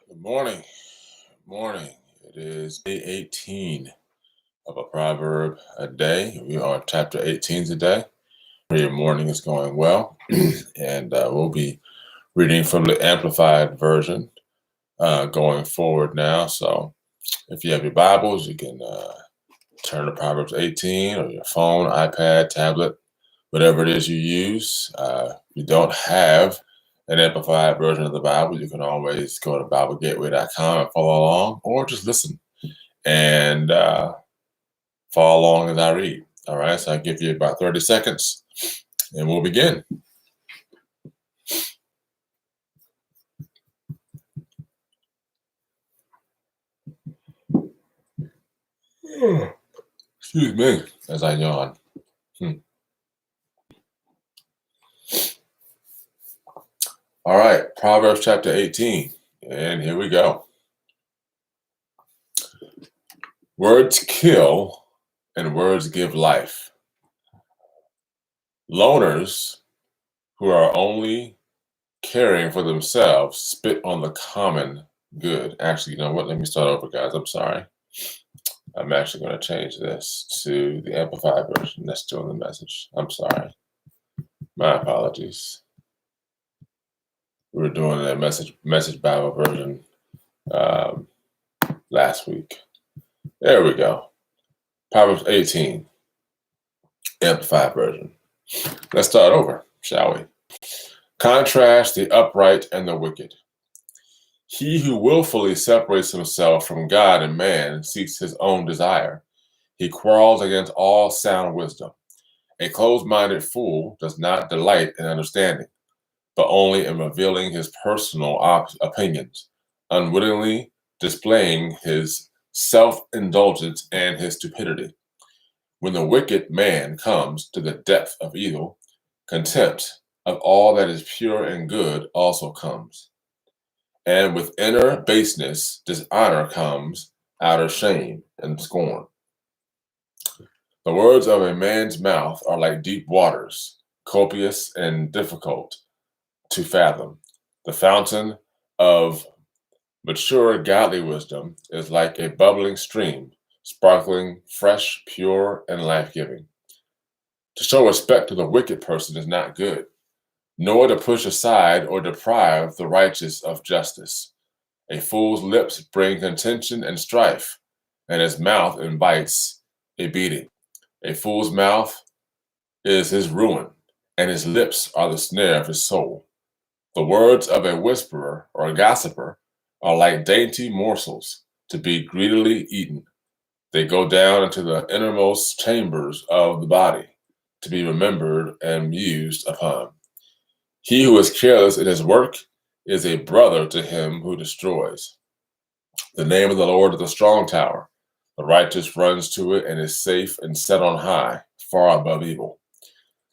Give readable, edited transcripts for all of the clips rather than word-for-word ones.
Good morning. Morning. It is day 18 of a proverb a day. We are chapter 18 today. Your morning is going well. and we'll be reading from the Amplified version going forward now. So if you have your Bibles, you can turn to Proverbs 18 or your phone, iPad, tablet, whatever it is you use. If you don't have an amplified version of the Bible, you can always go to BibleGateway.com and follow along, or just listen and follow along as I read. All right, so I'll give you about 30 seconds and we'll begin. Excuse me as I yawn. All right, Proverbs chapter 18, and here we go. Words kill and words give life. Loners who are only caring for themselves spit on the common good. Actually, you know what? Let me start over, guys. I'm sorry. I'm actually going to change this to the Amplified version. That's still in the message. I'm sorry. My apologies. We were doing that message Bible version last week. There we go. Proverbs 18, Amplified version. Let's start over, shall we? Contrast the upright and the wicked. He who willfully separates himself from God and man seeks his own desire. He quarrels against all sound wisdom. A closed-minded fool does not delight in understanding, but only in revealing his personal opinions, unwittingly displaying his self-indulgence and his stupidity. When the wicked man comes to the depth of evil, contempt of all that is pure and good also comes. And with inner baseness, dishonor comes, outer shame and scorn. The words of a man's mouth are like deep waters, copious and difficult to fathom. The fountain of mature godly wisdom is like a bubbling stream, sparkling, fresh, pure, and life-giving. To show respect to the wicked person is not good, nor to push aside or deprive the righteous of justice. A fool's lips bring contention and strife, and his mouth invites a beating. A fool's mouth is his ruin, and his lips are the snare of his soul. The words of a whisperer or a gossiper are like dainty morsels to be greedily eaten. They go down into the innermost chambers of the body to be remembered and mused upon. He who is careless in his work is a brother to him who destroys. The name of the Lord is a strong tower. The righteous runs to it and is safe and set on high, far above evil.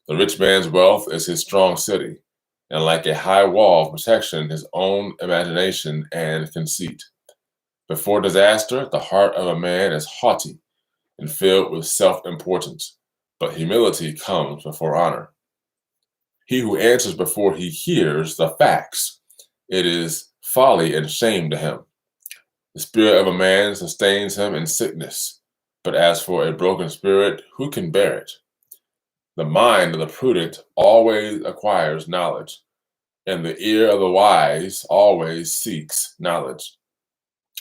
The rich man's wealth is his strong city, and like a high wall of protection, his own imagination and conceit. Before disaster, the heart of a man is haughty and filled with self-importance, but humility comes before honor. He who answers before he hears the facts, it is folly and shame to him. The spirit of a man sustains him in sickness, but as for a broken spirit, who can bear it? The mind of the prudent always acquires knowledge, and the ear of the wise always seeks knowledge.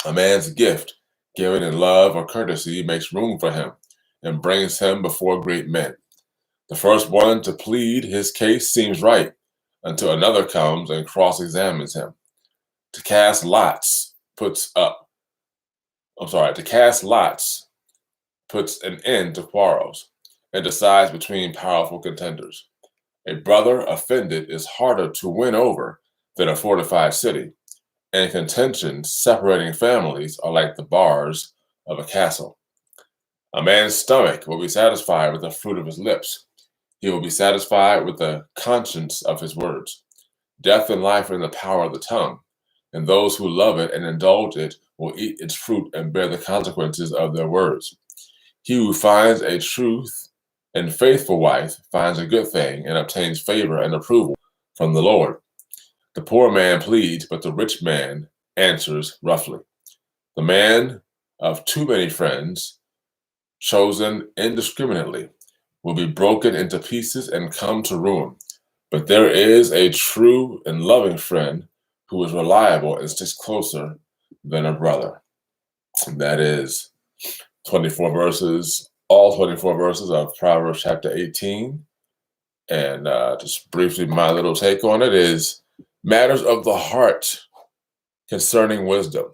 A man's gift, given in love or courtesy, makes room for him and brings him before great men. The first one to plead his case seems right until another comes and cross-examines him. To cast lots puts an end to quarrels and decides between powerful contenders. A brother offended is harder to win over than a fortified city, and contentions separating families are like the bars of a castle. A man's stomach will be satisfied with the fruit of his lips. He will be satisfied with the conscience of his words. Death and life are in the power of the tongue, and those who love it and indulge it will eat its fruit and bear the consequences of their words. He who finds a truth and faithful wife finds a good thing and obtains favor and approval from the Lord. The poor man pleads, but the rich man answers roughly. The man of too many friends, chosen indiscriminately, will be broken into pieces and come to ruin. But there is a true and loving friend who is reliable and sticks closer than a brother. And that is 24 verses, all 24 verses of Proverbs chapter 18. And just briefly, my little take on it is matters of the heart concerning wisdom.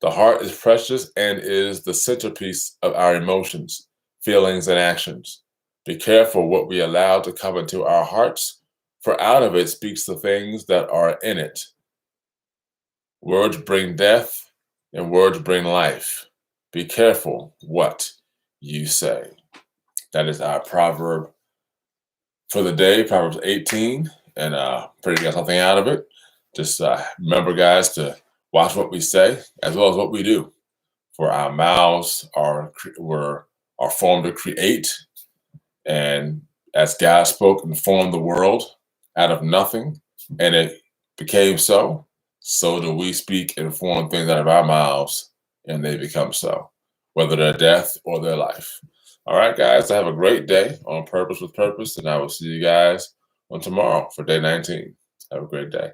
The heart is precious and is the centerpiece of our emotions, feelings, and actions. Be careful what we allow to come into our hearts, for out of it speaks the things that are in it. Words bring death, and words bring life. Be careful what you say. That is our proverb for the day, Proverbs 18, and pray you got something out of it. Just remember, guys, to watch what we say as well as what we do. For our mouths are formed to create, and as God spoke and formed the world out of nothing, and it became so. So do we speak and form things out of our mouths, and they become so, whether they're death or their life. All right, guys, have a great day on Purpose with Purpose, and I will see you guys on tomorrow for day 19. Have a great day.